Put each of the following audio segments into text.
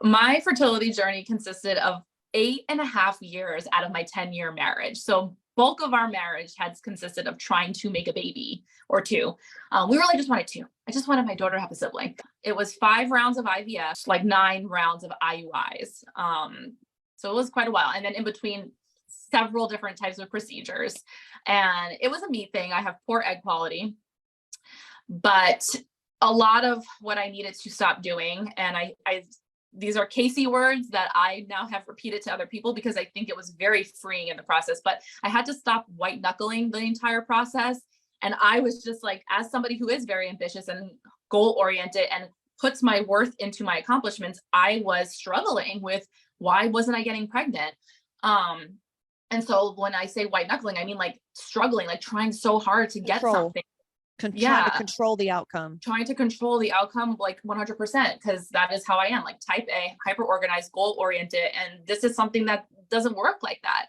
My fertility journey consisted of 8.5 years out of my 10-year marriage. So bulk of our marriage has consisted of trying to make a baby or two. We really just wanted two. I just wanted my daughter to have a sibling. It was 5 rounds of IVF, like 9 rounds of IUIs. So it was quite a while. And then in between, several different types of procedures. And it was a me thing. I have poor egg quality, but a lot of what I needed to stop doing, and I these are Casey words that I now have repeated to other people because I think it was very freeing in the process, but I had to stop white knuckling the entire process. And I was just like, as somebody who is very ambitious and goal oriented and puts my worth into my accomplishments, I was struggling with why wasn't I getting pregnant? And so when I say white knuckling, I mean like struggling, like trying so hard to get something. Trying to control the outcome. Trying to control the outcome like 100%, because that is how I am, like type A, hyper organized, goal oriented. And this is something that doesn't work like that.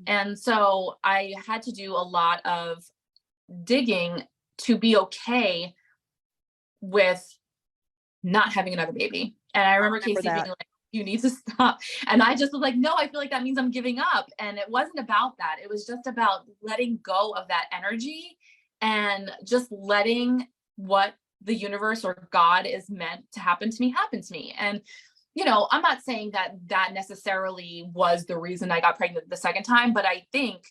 And so I had to do a lot of digging to be okay with not having another baby. And I remember Casey being like, you need to stop. And I just was like, no, I feel like that means I'm giving up. And it wasn't about that. It was just about letting go of that energy and just letting what the universe or God is meant to happen to me. And, you know, I'm not saying that that necessarily was the reason I got pregnant the second time, but I think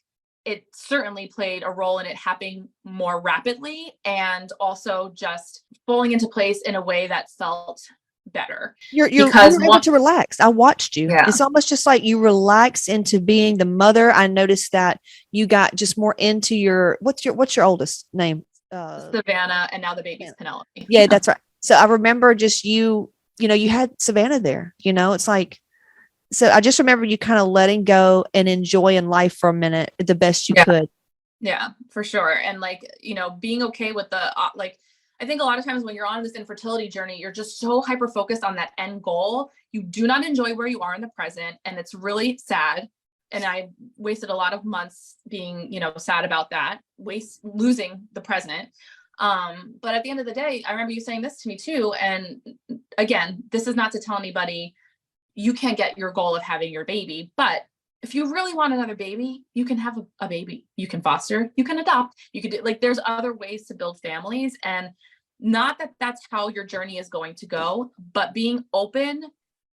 it certainly played a role in it happening more rapidly and also just falling into place in a way that felt better. You're able to relax. I watched you. Yeah. It's almost just like you relax into being the mother. I noticed that you got just more into your what's your oldest name? Savannah, and now the baby's Penelope. Yeah, that's right. So I remember just you had Savannah there. You know, it's like, so I just remember you kind of letting go and enjoying life for a minute the best you could. Yeah, for sure. And like, you know, being okay with the I think a lot of times when you're on this infertility journey, you're just so hyper focused on that end goal. You do not enjoy where you are in the present. And it's really sad. And I wasted a lot of months being, you know, sad about that, losing the present. But at the end of the day, I remember you saying this to me too. And again, this is not to tell anybody you can't get your goal of having your baby, but if you really want another baby, you can have a baby, you can foster, you can adopt, you could do, like, there's other ways to build families. And not that that's how your journey is going to go, but being open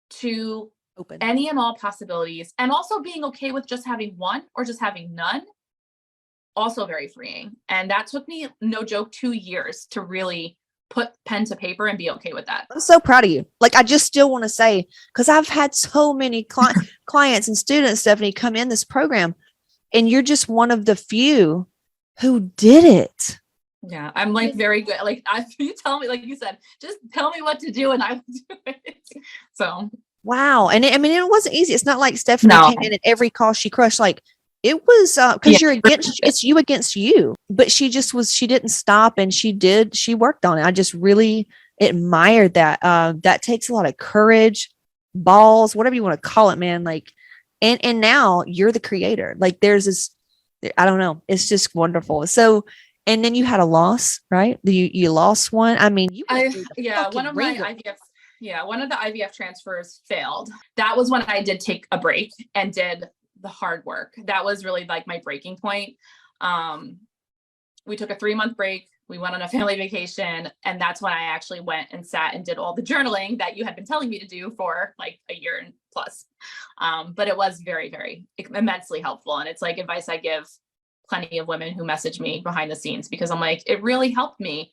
to any and all possibilities, and also being okay with just having one or just having none, also very freeing. And that took me, no joke, 2 years to really put pen to paper and be okay with that. I'm so proud of you. Like, I just still want to say, because I've had so many clients and students, Stefanie, come in this program, and you're just one of the few who did it. Yeah, I'm like very good. Like, you tell me, like you said, just tell me what to do and I will do it. So. Wow. And I mean, it wasn't easy. It's not like Stefanie came in and every call she crushed. Like, it was because it's you against you, but she didn't stop, and she worked on it. I just really admired that. That takes a lot of courage, balls, whatever you want to call it, man. Like, and now you're the creator. Like, there's this, I don't know. It's just wonderful. So, and then you had a loss, right? You lost one. I mean, one of the IVF transfers failed. That was when I did take a break and did the hard work. That was really like my breaking point. We took a 3-month break. We went on a family vacation. And that's when I actually went and sat and did all the journaling that you had been telling me to do for like a year and plus. But it was very, very immensely helpful. And it's like advice I give plenty of women who message me behind the scenes, because I'm like, it really helped me.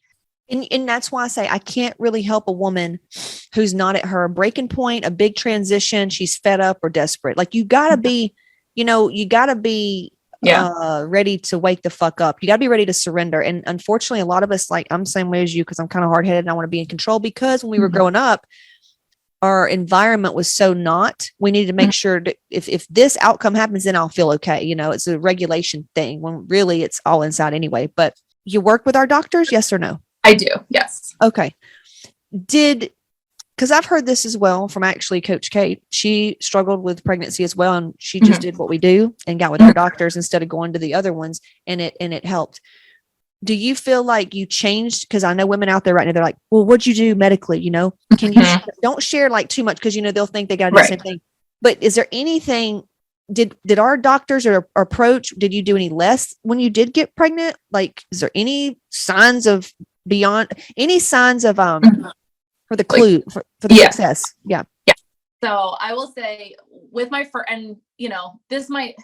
And that's why I say I can't really help a woman who's not at her breaking point, a big transition. She's fed up or desperate. Like, you gotta be, ready to wake the fuck up. You gotta be ready to surrender. And unfortunately, a lot of us, like, I'm the same way as you, because I'm kind of hard headed and I want to be in control, because when we were growing up, our environment was so we needed to make sure that if this outcome happens, then I'll feel okay. You know, it's a regulation thing when really it's all inside anyway. But you work with our doctors, yes or no? I do. Yes. Okay. Because I've heard this as well from actually Coach Kate. She struggled with pregnancy as well. And she just did what we do and got with our doctors instead of going to the other ones. And it helped. do you feel like you changed? Because I know women out there right now, they're like, well, what'd you do medically? Can you don't share like too much because they'll think they got to do the same thing. But is there anything, did our doctors or approach, did you do any less when you did get pregnant? Like, is there any signs of for the clue for the success? Yeah. So I will say with my first, and this might,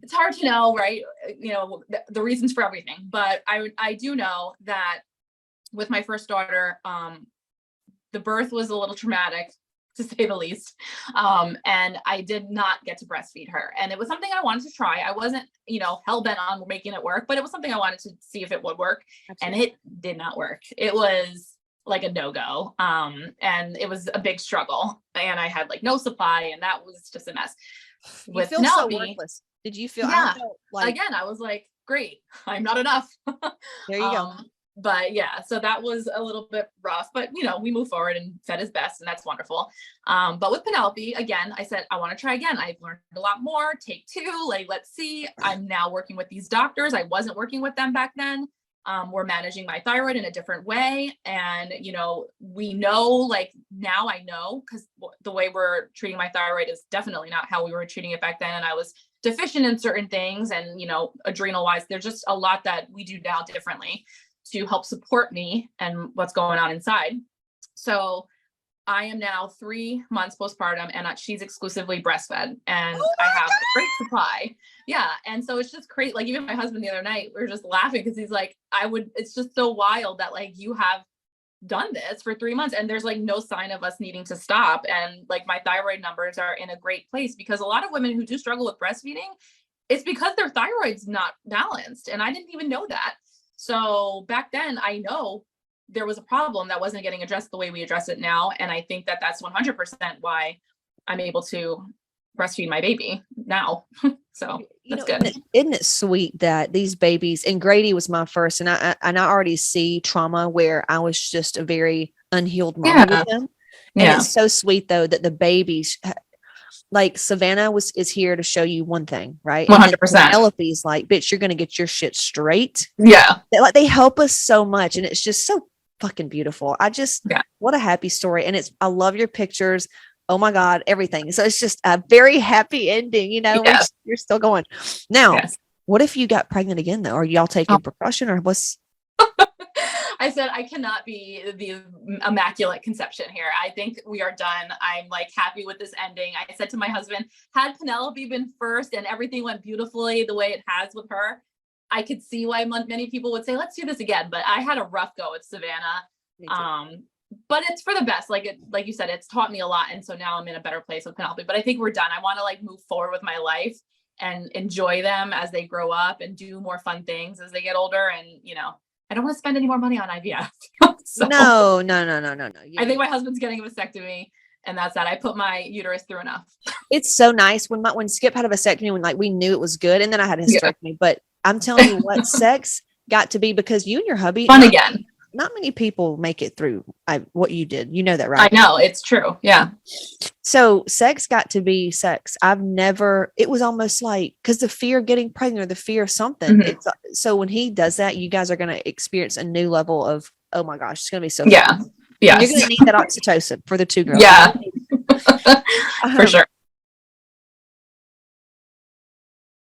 it's hard to know, right? The reasons for everything, but I do know that with my first daughter, the birth was a little traumatic, to say the least. And I did not get to breastfeed her. And it was something I wanted to try. I wasn't, hell bent on making it work, but it was something I wanted to see if it would work. Absolutely. And it did not work. It was like a no-go. And it was a big struggle. And I had like no supply, and that was just a mess. With Penelope, so worthless. Did you feel? Yeah. Again, I was like, great, I'm not enough. There you go. But yeah, so that was a little bit rough, but we move forward and fed his best, and that's wonderful. But with Penelope, again, I said, I want to try again. I've learned a lot more. Take 2, like, let's see. I'm now working with these doctors. I wasn't working with them back then. We're managing my thyroid in a different way. And, we know, like, now I know, because the way we're treating my thyroid is definitely not how we were treating it back then. And I was deficient in certain things, and, adrenal wise, there's just a lot that we do now differently to help support me and what's going on inside. So I am now 3 months postpartum, and she's exclusively breastfed, and I have a great supply. Yeah. And so it's just great. Like, even my husband the other night, we were just laughing because he's like, it's just so wild that, like, you have done this for 3 months and there's like no sign of us needing to stop. And like, my thyroid numbers are in a great place, because a lot of women who do struggle with breastfeeding, it's because their thyroid's not balanced. And I didn't even know that. So back then, I know there was a problem that wasn't getting addressed the way we address it now. And I think that that's 100% why I'm able to breastfeed my baby now. So that's good. Isn't it sweet that these babies, and Grady was my first, and I already see trauma where I was just a very unhealed mom with them. And it's so sweet though that the babies, like Savannah is here to show you one thing, right? 100%. Penelope's like, bitch, you're going to get your shit straight. Yeah. They help us so much. And it's just so fucking beautiful. What a happy story. And I love your pictures. Oh my God, everything. So it's just a very happy ending, Yes. You're still going. Now, What if you got pregnant again though? Are y'all taking precaution, or what's? I said, I cannot be the immaculate conception here. I think we are done. I'm like happy with this ending. I said to my husband, had Penelope been first and everything went beautifully the way it has with her, I could see why many people would say, let's do this again. But I had a rough go with Savannah. But it's for the best. Like you said, it's taught me a lot. And so now I'm in a better place with Penelope, but I think we're done. I want to like move forward with my life and enjoy them as they grow up and do more fun things as they get older. And, I don't want to spend any more money on IVF. So, No. I think my husband's getting a vasectomy, and that's that. I put my uterus through enough. It's so nice when Skip had a vasectomy, when like we knew it was good, and then I had a hysterectomy. But I'm telling you what, sex got to be, because you and your hubby, fun again. Not many people make it through what you did. You know that, right? I know, it's true. Yeah. So sex got to be sex. It was almost like, because the fear of getting pregnant or the fear of something. Mm-hmm. So when he does that, you guys are going to experience a new level of, oh my gosh, it's going to be so fun. Yeah. You're going to need that oxytocin for the 2 girls. Yeah. For sure.